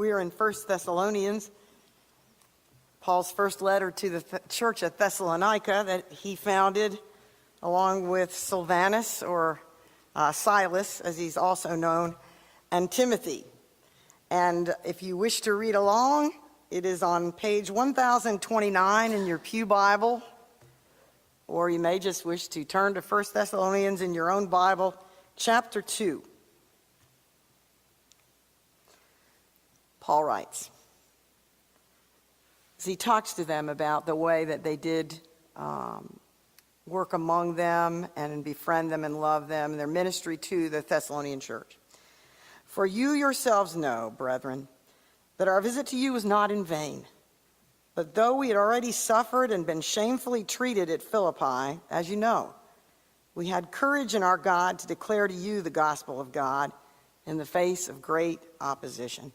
We are in 1 Thessalonians, Paul's first letter to the church at Thessalonica that he founded along with Silvanus, or Silas, as he's also known, and Timothy. And if you wish to read along, it is on page 1029 in your pew Bible, or you may just wish to turn to 1 Thessalonians in your own Bible, chapter 2. Paul writes, as he talks to them about the way that they did work among them and befriend them and love them, and their ministry to the Thessalonian church. For you yourselves know, brethren, that our visit to you was not in vain. But though we had already suffered and been shamefully treated at Philippi, as you know, we had courage in our God to declare to you the gospel of God in the face of great opposition.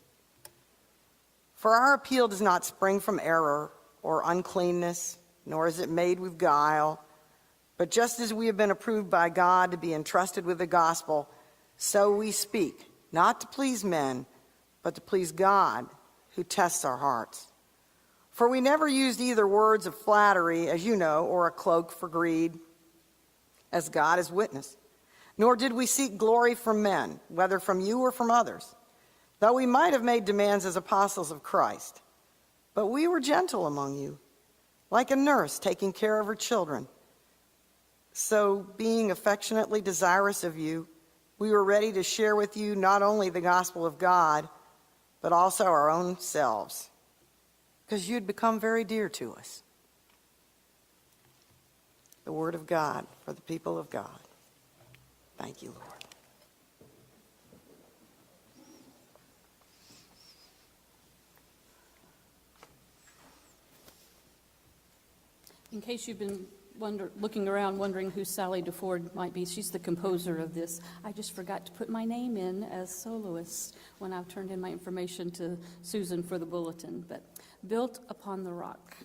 For our appeal does not spring from error or uncleanness, nor is it made with guile, but just as we have been approved by God to be entrusted with the gospel, so we speak, not to please men, but to please God, who tests our hearts. For we never used either words of flattery, as you know, or a cloak for greed, as God is witness. Nor did we seek glory from men, whether from you or from others, though we might have made demands as apostles of Christ. But we were gentle among you, like a nurse taking care of her children. So, being affectionately desirous of you, we were ready to share with you not only the gospel of God, but also our own selves, because you'd become very dear to us. The word of God for the people of God. Thank you, Lord. In case you've been looking around wondering who Sally DeFord might be, she's the composer of this. I just forgot to put my name in as soloist when I turned in my information to Susan for the bulletin, but Built Upon the Rock.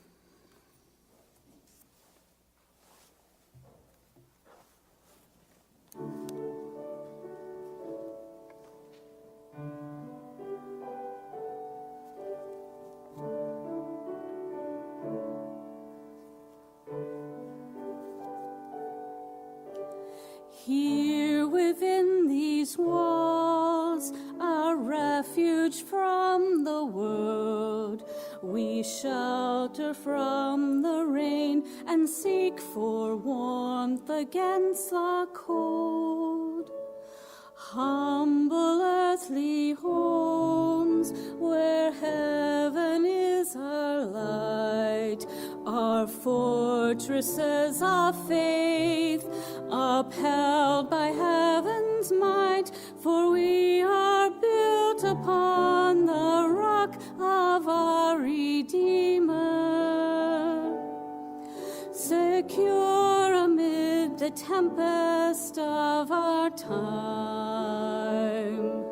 Here within these walls, a refuge from the world, we shelter from the rain and seek for warmth against the cold. Humble earthly homes where heaven is our light, are fortresses of faith, upheld by heaven's might, for we are built upon the rock of our Redeemer. Secure amid the tempest of our time,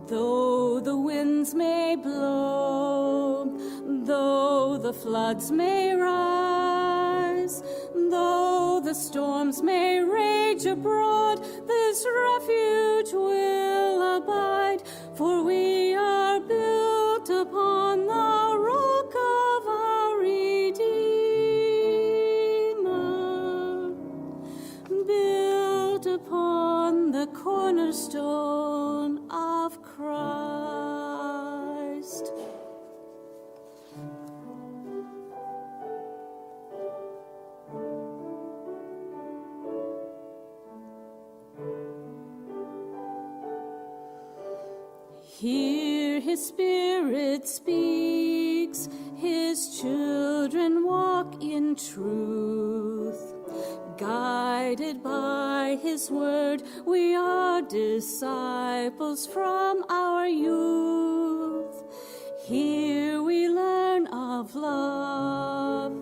though the winds may blow, though the floods may rise, though the storms may rage abroad, this refuge will abide, for we are built upon the rock of our Redeemer, built upon the cornerstone of Christ. Here his Spirit speaks, his children walk in truth. Guided by his word, we are disciples from our youth. Here we learn of love,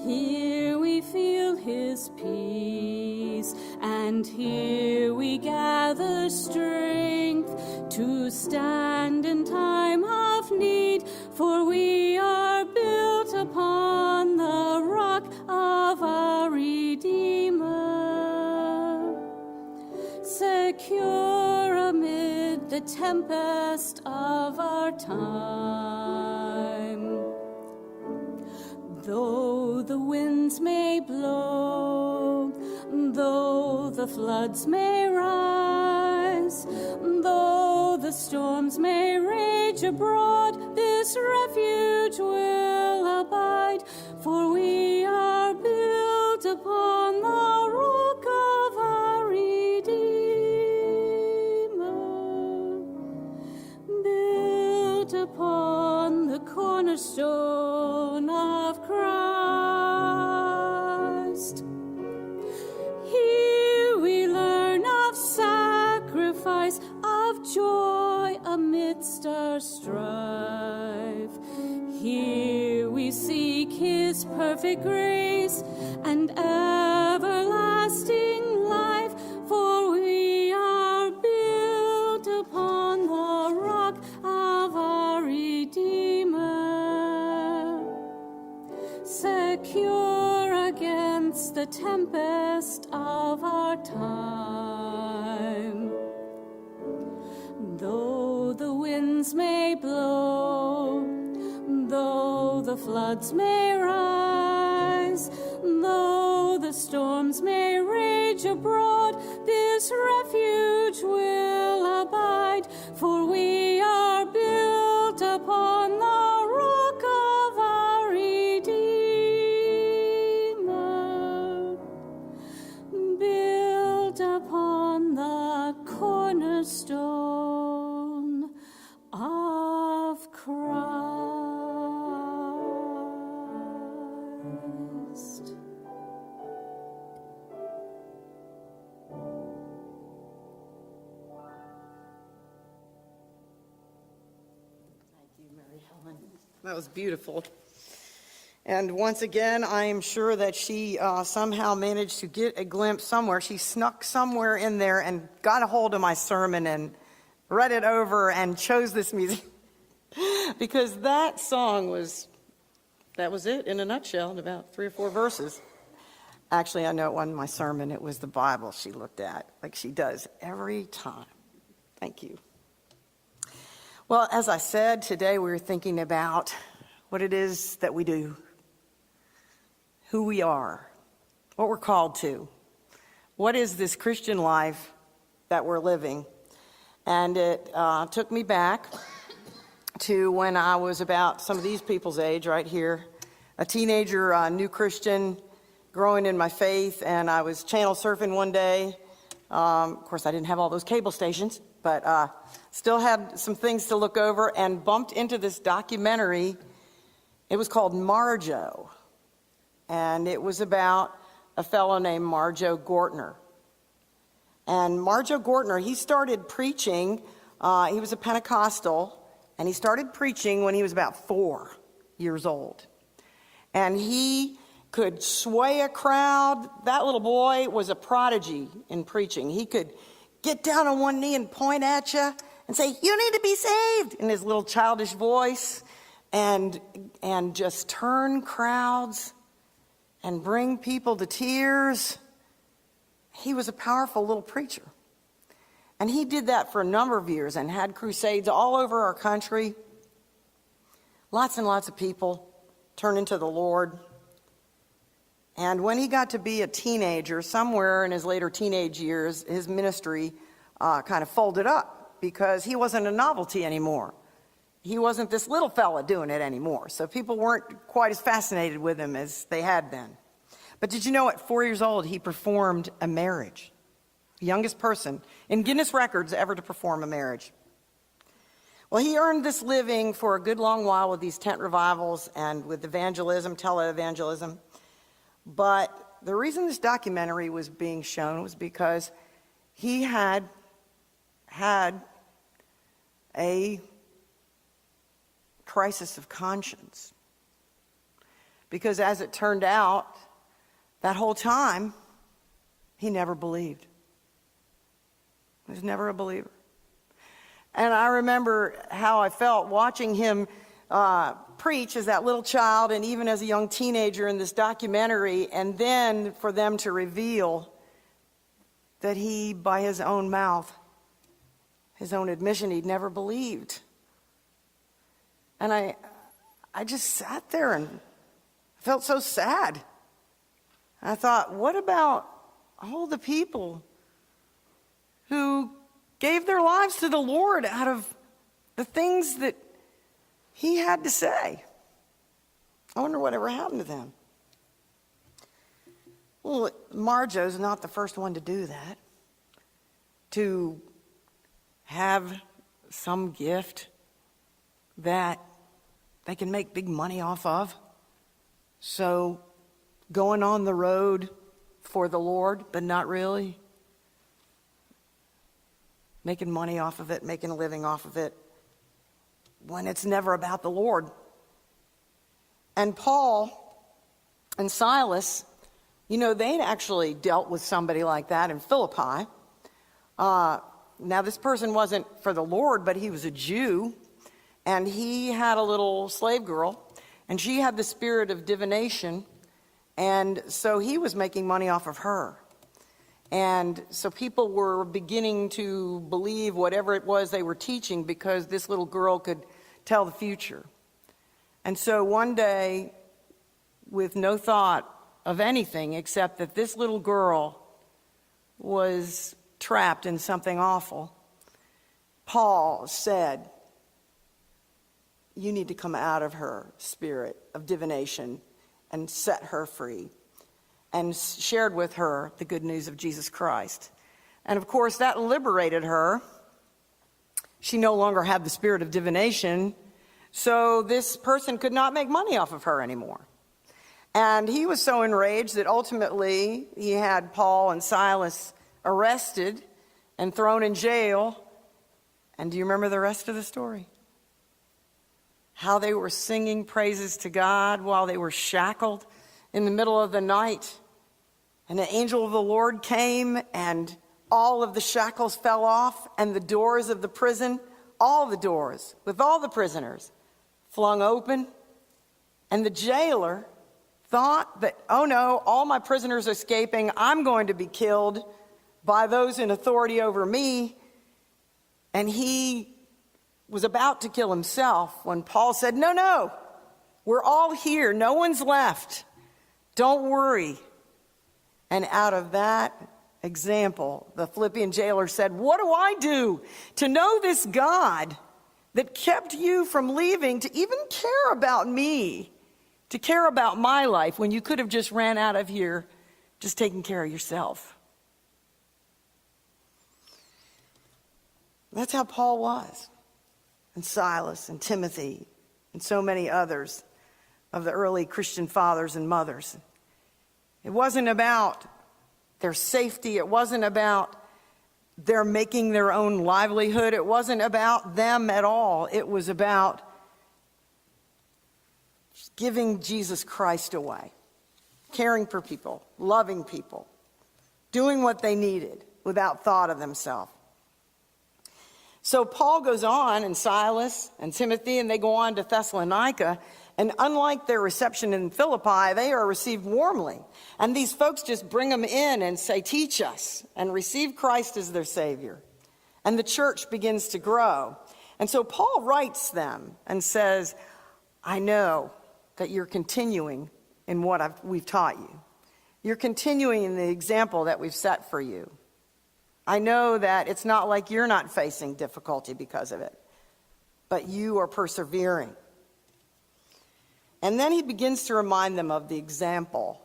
here we feel his peace, and here we gather strength to stand in time of need, for we are built upon the rock of our Redeemer. Secure amid the tempest of our time. Though the winds may blow, though the floods may rise, though the storms may rage abroad, this refuge will abide, for we are built upon the rock of our Redeemer, built upon the cornerstone of Christ. Here we learn of sacrifice, of joy amidst our strife. Here we seek His perfect grace and everlasting life, for we are built upon the rock of our Redeemer, secure against the tempest of our time. Though the winds may blow, though the floods may rise, though the storms may rage abroad, this refuge will abide, for we are built upon the rock of our Redeemer, built upon the cornerstone of Christ. Thank you, Mary Helen. That was beautiful. And once again, I am sure that she somehow managed to get a glimpse somewhere. She snuck somewhere in there and got a hold of my sermon and read it over and chose this music. Because that song that was it in a nutshell, in about 3 or 4 verses. Actually, I know it wasn't my sermon, it was the Bible she looked at, like she does every time. Thank you. Well, as I said, today we were thinking about what it is that we do, who we are, what we're called to. What is this Christian life that we're living? And it took me back to when I was about some of these people's age right here, a teenager, new Christian, growing in my faith, and I was channel surfing one day. Of course, I didn't have all those cable stations, but still had some things to look over, and bumped into this documentary. It was called Marjoe, and it was about a fellow named Marjoe Gortner. And Marjoe Gortner, he started preaching, he was a Pentecostal, and he started preaching when he was about 4 years old. And he could sway a crowd. That little boy was a prodigy in preaching. He could get down on one knee and point at you and say, "You need to be saved," in his little childish voice, and just turn crowds and bring people to tears. He was a powerful little preacher. And he did that for a number of years and had crusades all over our country. Lots and lots of people turning to the Lord. And when he got to be a teenager, somewhere in his later teenage years, his ministry kind of folded up because he wasn't a novelty anymore. He wasn't this little fella doing it anymore. So people weren't quite as fascinated with him as they had been. But did you know at 4 years old, he performed a marriage? The youngest person in Guinness records ever to perform a marriage. Well, he earned this living for a good long while with these tent revivals and with evangelism, televangelism. But the reason this documentary was being shown was because he had a crisis of conscience. Because as it turned out, that whole time, he never believed. He was never a believer. And I remember how I felt watching him preach as that little child and even as a young teenager in this documentary, and then for them to reveal that he, by his own mouth, his own admission, he'd never believed. And I just sat there and felt so sad. I thought, what about all the people who gave their lives to the Lord out of the things that he had to say? I wonder whatever happened to them. Well, Marjo's not the first one to do that, to have some gift that they can make big money off of. So going on the road for the Lord, but not really. Making money off of it, making a living off of it, when it's never about the Lord. And Paul and Silas, you know, they'd actually dealt with somebody like that in Philippi. Now, this person wasn't for the Lord, but he was a Jew, and he had a little slave girl, and she had the spirit of divination, and so he was making money off of her. And so people were beginning to believe whatever it was they were teaching because this little girl could tell the future. And so one day, with no thought of anything except that this little girl was trapped in something awful, Paul said, you need to come out of her spirit of divination and set her free, and shared with her the good news of Jesus Christ. And of course, that liberated her. She no longer had the spirit of divination, so this person could not make money off of her anymore. And he was so enraged that ultimately he had Paul and Silas arrested and thrown in jail. And do you remember the rest of the story? How they were singing praises to God while they were shackled in the middle of the night. And the angel of the Lord came, and all of the shackles fell off, and the doors of the prison, all the doors with all the prisoners, flung open. And the jailer thought that, oh no, all my prisoners are escaping. I'm going to be killed by those in authority over me. And he was about to kill himself when Paul said, no, we're all here. No one's left. Don't worry. And out of that example, the Philippian jailer said, what do I do to know this God that kept you from leaving to even care about me, to care about my life when you could have just ran out of here just taking care of yourself? That's how Paul was, and Silas and Timothy and so many others of the early Christian fathers and mothers. It wasn't about their safety. It wasn't about their making their own livelihood. It wasn't about them at all. It was about giving Jesus Christ away, caring for people, loving people, doing what they needed without thought of themselves. So Paul goes on, and Silas and Timothy, and they go on to Thessalonica. And unlike their reception in Philippi, they are received warmly. And these folks just bring them in and say, teach us, and receive Christ as their Savior. And the church begins to grow. And so Paul writes them and says, I know that you're continuing in what we've taught you. You're continuing in the example that we've set for you. I know that it's not like you're not facing difficulty because of it, but you are persevering. And then he begins to remind them of the example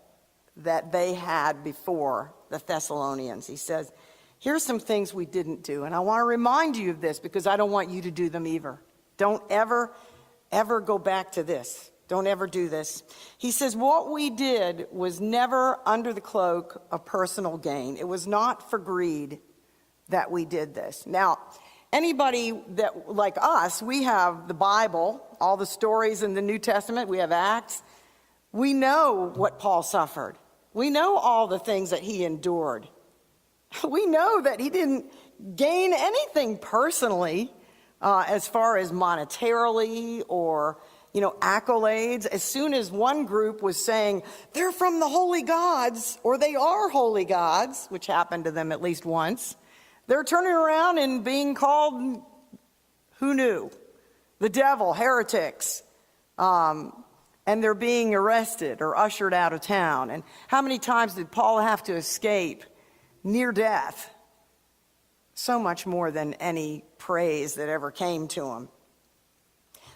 that they had before the Thessalonians. He says, here's some things we didn't do, and I want to remind you of this because I don't want you to do them either. Don't ever go back to this. Don't ever do this. He says, what we did was never under the cloak of personal gain. It was not for greed that we did this. Now, anybody that, like us, we have the Bible, all the stories in the New Testament, we have Acts. We know what Paul suffered. We know all the things that he endured. We know that he didn't gain anything personally as far as monetarily or accolades. As soon as one group was saying, they're from the holy gods, or they are holy gods, which happened to them at least once, They're turning around and being called, who knew? The devil, heretics. And they're being arrested or ushered out of town. And how many times did Paul have to escape near death? So much more than any praise that ever came to him.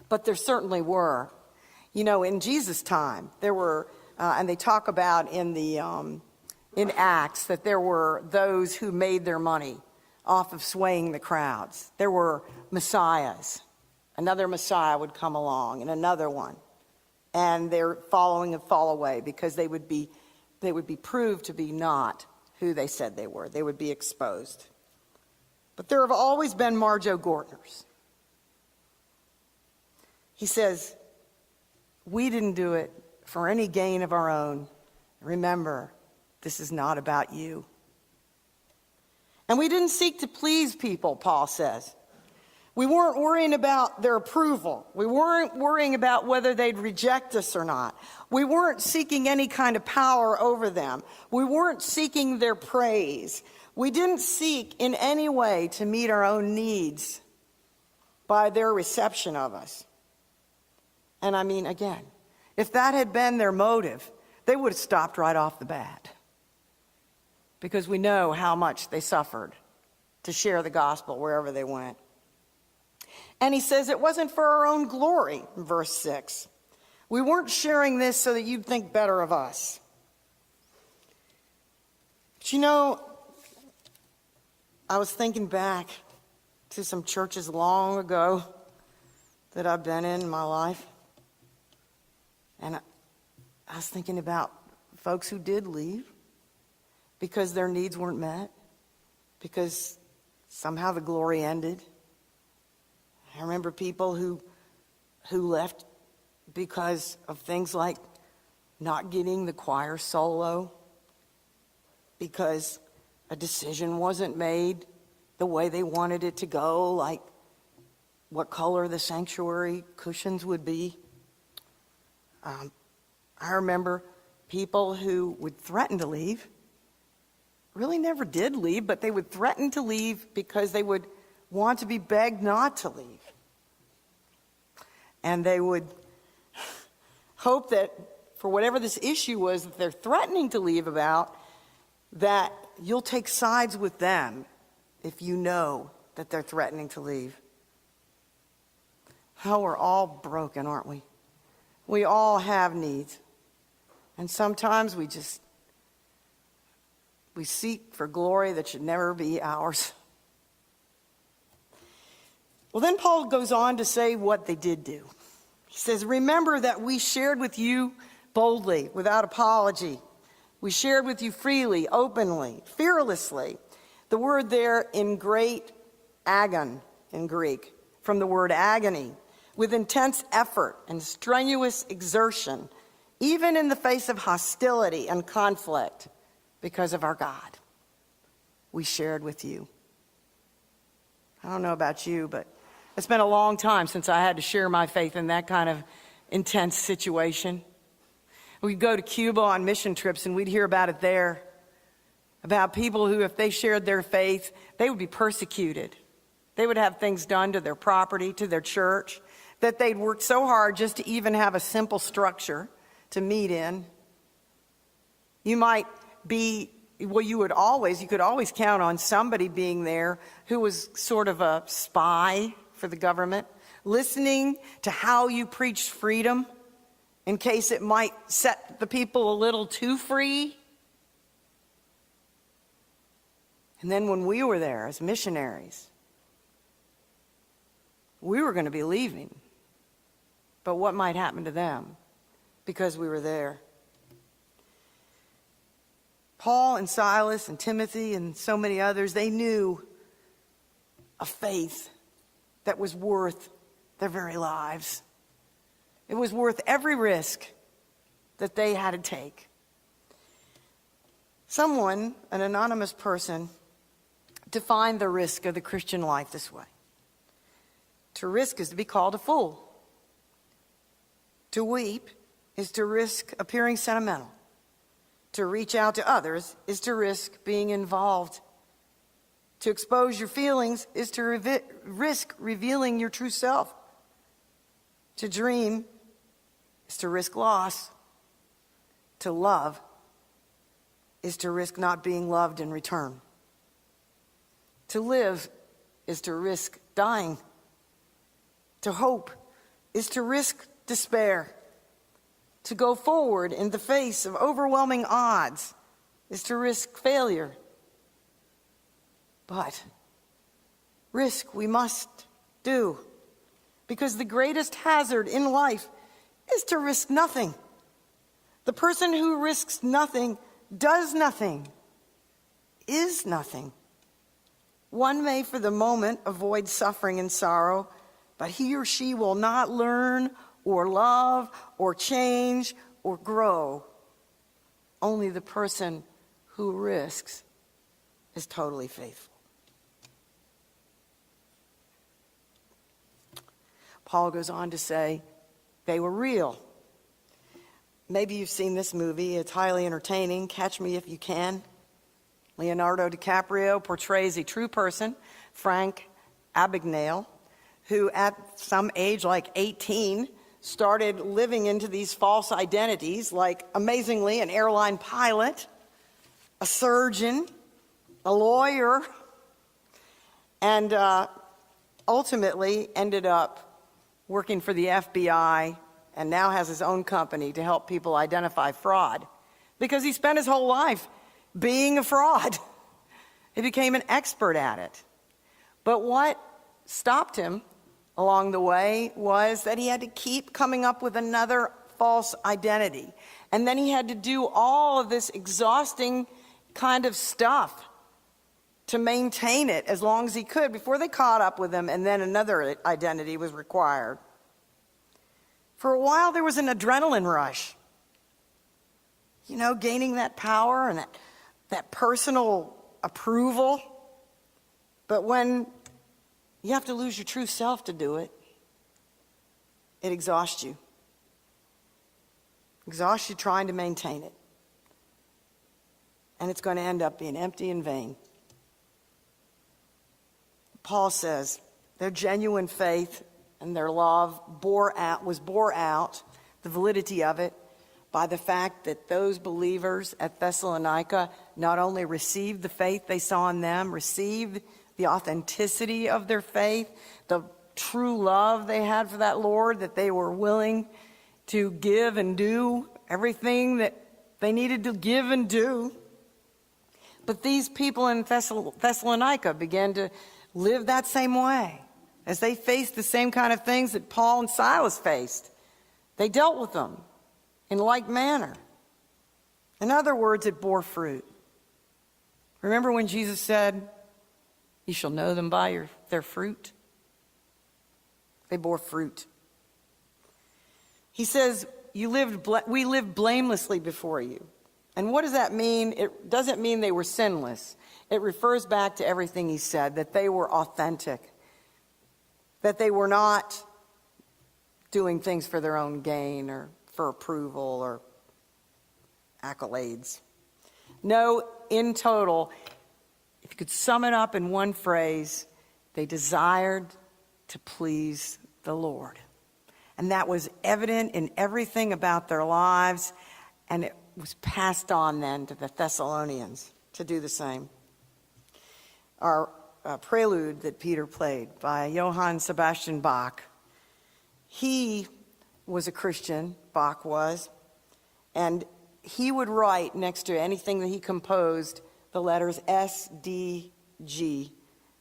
But there certainly were. You know, in Jesus' time, there were, and they talk about in Acts that there were those who made their money off of swaying the crowds. There were messiahs. Another messiah would come along, and another one, and they're following and fall away because they would be proved to be not who they said they were. They would be exposed. But there have always been Marjo Gortners. He says, we didn't do it for any gain of our own. Remember, this is not about you. And we didn't seek to please people, Paul says. We weren't worrying about their approval. We weren't worrying about whether they'd reject us or not. We weren't seeking any kind of power over them. We weren't seeking their praise. We didn't seek in any way to meet our own needs by their reception of us. And I mean, again, if that had been their motive, they would have stopped right off the bat. Because we know how much they suffered to share the gospel wherever they went. And he says it wasn't for our own glory, in verse 6. We weren't sharing this so that you'd think better of us. But you know, I was thinking back to some churches long ago that I've been in my life. And I was thinking about folks who did leave because their needs weren't met, because somehow the glory ended. I remember people who left because of things like not getting the choir solo, because a decision wasn't made the way they wanted it to go, like what color the sanctuary cushions would be. I remember people who would threaten to leave, really never did leave, but they would threaten to leave because they would want to be begged not to leave. And they would hope that for whatever this issue was that they're threatening to leave about, that you'll take sides with them if you know that they're threatening to leave. Oh, we're all broken, aren't we? We all have needs. And sometimes we seek for glory that should never be ours. Well, then Paul goes on to say what they did do. He says, remember that we shared with you boldly, without apology. We shared with you freely, openly, fearlessly. The word there in great agon in Greek, from the word agony, with intense effort and strenuous exertion, even in the face of hostility and conflict, because of our God. We shared with you. I don't know about you, but it's been a long time since I had to share my faith in that kind of intense situation. We'd go to Cuba on mission trips and we'd hear about it there, about people who, if they shared their faith, they would be persecuted. They would have things done to their property, to their church, that they'd worked so hard just to even have a simple structure to meet in. You might be, well, you could always count on somebody being there who was sort of a spy for the government, listening to how you preached freedom in case it might set the people a little too free. And then when we were there as missionaries, we were going to be leaving. But what might happen to them because we were there? Paul and Silas and Timothy and so many others, they knew a faith that was worth their very lives. It was worth every risk that they had to take. Someone, an anonymous person, defined the risk of the Christian life this way. To risk is to be called a fool. To weep is to risk appearing sentimental. To reach out to others is to risk being involved To expose your feelings is to risk revealing your true self. To dream is to risk loss. To love is to risk not being loved in return. To live is to risk dying. To hope is to risk despair. To go forward in the face of overwhelming odds is to risk failure. But risk we must do, because the greatest hazard in life is to risk nothing. The person who risks nothing does nothing, is nothing. One may for the moment avoid suffering and sorrow, but he or she will not learn or love or change or grow. Only the person who risks is totally faithful. Paul goes on to say, they were real. Maybe you've seen this movie. It's highly entertaining. Catch Me If You Can. Leonardo DiCaprio portrays a true person, Frank Abagnale, who at some age, like 18, started living into these false identities, like, amazingly, an airline pilot, a surgeon, a lawyer, and ultimately ended up working for the FBI, and now has his own company to help people identify fraud, because he spent his whole life being a fraud. He became an expert at it. But what stopped him along the way was that he had to keep coming up with another false identity. And then he had to do all of this exhausting kind of stuff to maintain it as long as he could before they caught up with him, and then another identity was required. For a while, there was an adrenaline rush. You know, gaining that power and that personal approval. But when you have to lose your true self to do it, it exhausts you. Exhausts you trying to maintain it. And it's going to end up being empty and vain. Paul says their genuine faith and their love was bore out, the validity of it, by the fact that those believers at Thessalonica not only received the faith they saw in them, received the authenticity of their faith, the true love they had for that Lord, that they were willing to give and do everything that they needed to give and do. But these people in Thessalonica began to live that same way as they faced the same kind of things that Paul and Silas faced. They dealt with them in like manner. In other words, it bore fruit. Remember when Jesus said, "You shall know them by their fruit"? They bore fruit. He says, we lived blamelessly before you. And what does that mean? It doesn't mean they were sinless. It refers back to everything he said, that they were authentic, that they were not doing things for their own gain or for approval or accolades. No, in total, if you could sum it up in one phrase, they desired to please the Lord. And that was evident in everything about their lives, and it was passed on then to the Thessalonians to do the same. Our prelude that Peter played by Johann Sebastian Bach, he was a Christian, Bach was, and he would write next to anything that he composed the letters S, D, G,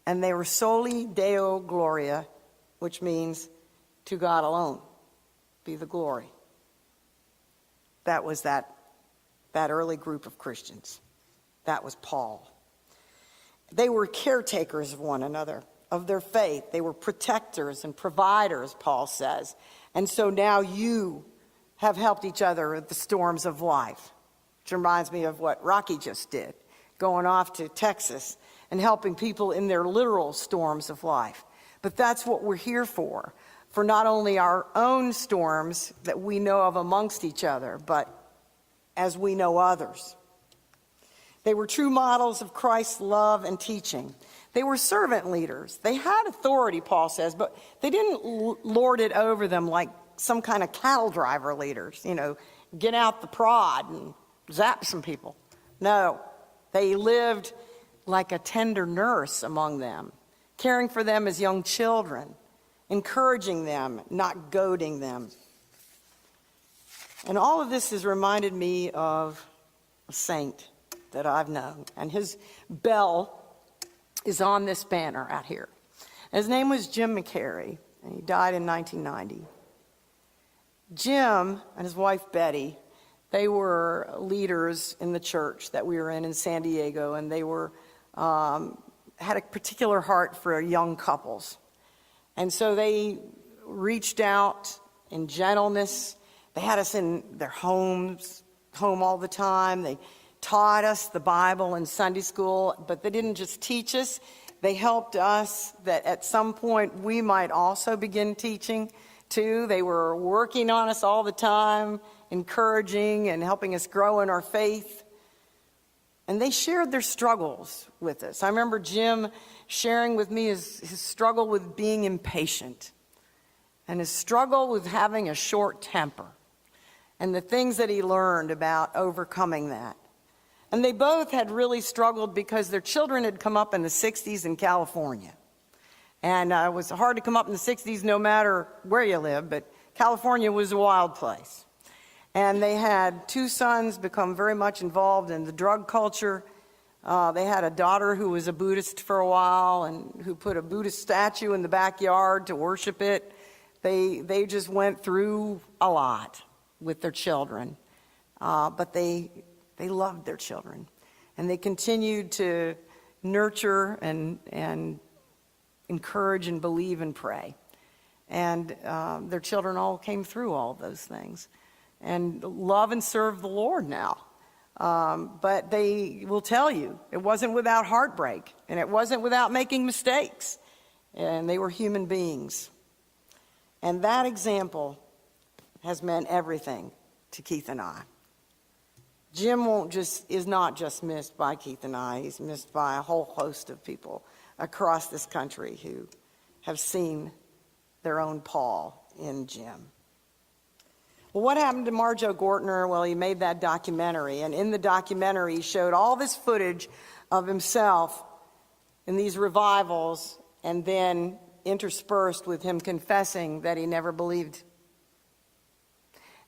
and they were Soli Deo Gloria, which means to God alone be the glory. That was that early group of Christians. That was Paul. They were caretakers of one another, of their faith. They were protectors and providers, Paul says. And so now you have helped each other with the storms of life, which reminds me of what Rocky just did, going off to Texas and helping people in their literal storms of life. But that's what we're here for not only our own storms that we know of amongst each other, but as we know others. They were true models of Christ's love and teaching. They were servant leaders. They had authority, Paul says, but they didn't lord it over them like some kind of cattle driver leaders, get out the prod and zap some people. No, they lived like a tender nurse among them, caring for them as young children, encouraging them, not goading them. And all of this has reminded me of a saint that I've known, and his bell is on this banner out here. His name was Jim McCary, and he died in 1990. Jim and his wife Betty, they were leaders in the church that we were in San Diego, and they were had a particular heart for young couples. And so they reached out in gentleness. They had us in their home all the time. They taught us the Bible in Sunday school, but they didn't just teach us. They helped us that at some point we might also begin teaching too. They were working on us all the time, encouraging and helping us grow in our faith. And they shared their struggles with us. I remember Jim sharing with me his struggle with being impatient and his struggle with having a short temper and the things that he learned about overcoming that. And they both had really struggled because their children had come up in the 60s in California. And it was hard to come up in the 60s no matter where you live, but California was a wild place. And they had two sons become very much involved in the drug culture. They had a daughter who was a Buddhist for a while and who put a Buddhist statue in the backyard to worship it. They just went through a lot with their children. But they loved their children. And they continued to nurture and encourage and believe and pray. And their children all came through all of those things and love and serve the Lord now. But they will tell you it wasn't without heartbreak, and it wasn't without making mistakes. And they were human beings. And that example has meant everything to Keith and I. Jim is not just missed by Keith and I. He's missed by a whole host of people across this country who have seen their own Paul in Jim. Well, what happened to Marjo Gortner? Well, he made that documentary, and in the documentary, he showed all this footage of himself in these revivals, and then interspersed with him confessing that he never believed.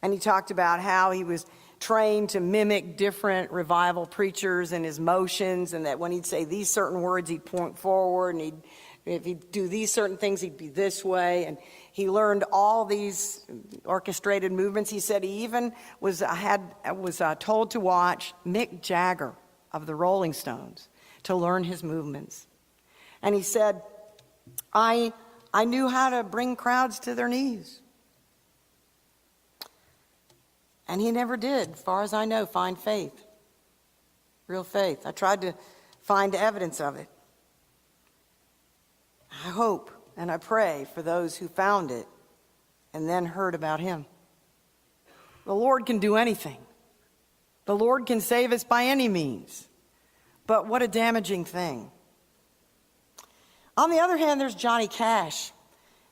And he talked about how he was trained to mimic different revival preachers and his motions, and that when he'd say these certain words, he'd point forward, and if he'd do these certain things, he'd be this way. And he learned all these orchestrated movements. He said he even was told to watch Mick Jagger of the Rolling Stones to learn his movements. And he said, I knew how to bring crowds to their knees. And he never did, as far as I know, find faith, real faith. I tried to find evidence of it. I hope and I pray for those who found it and then heard about him. The Lord can do anything. The Lord can save us by any means. But what a damaging thing. On the other hand, there's Johnny Cash,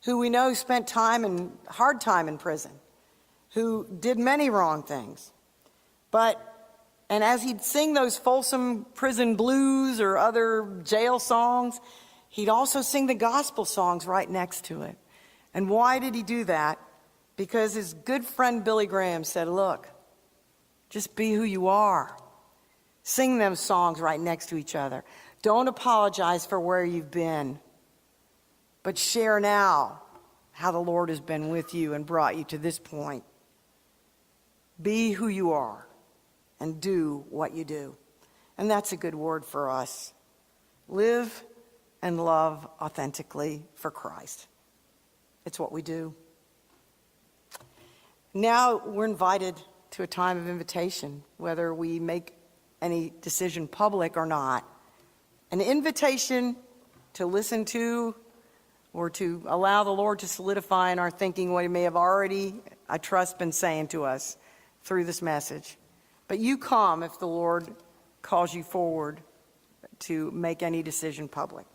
who we know spent hard time in prison, who did many wrong things. And as he'd sing those Folsom Prison blues or other jail songs, he'd also sing the gospel songs right next to it. And why did he do that? Because his good friend Billy Graham said, look, just be who you are. Sing them songs right next to each other. Don't apologize for where you've been, but share now how the Lord has been with you and brought you to this point. Be who you are and do what you do. And that's a good word for us. Live and love authentically for Christ. It's what we do. Now we're invited to a time of invitation, whether we make any decision public or not. An invitation to listen to or to allow the Lord to solidify in our thinking what he may have already, I trust, been saying to us through this message. But you come if the Lord calls you forward to make any decision public.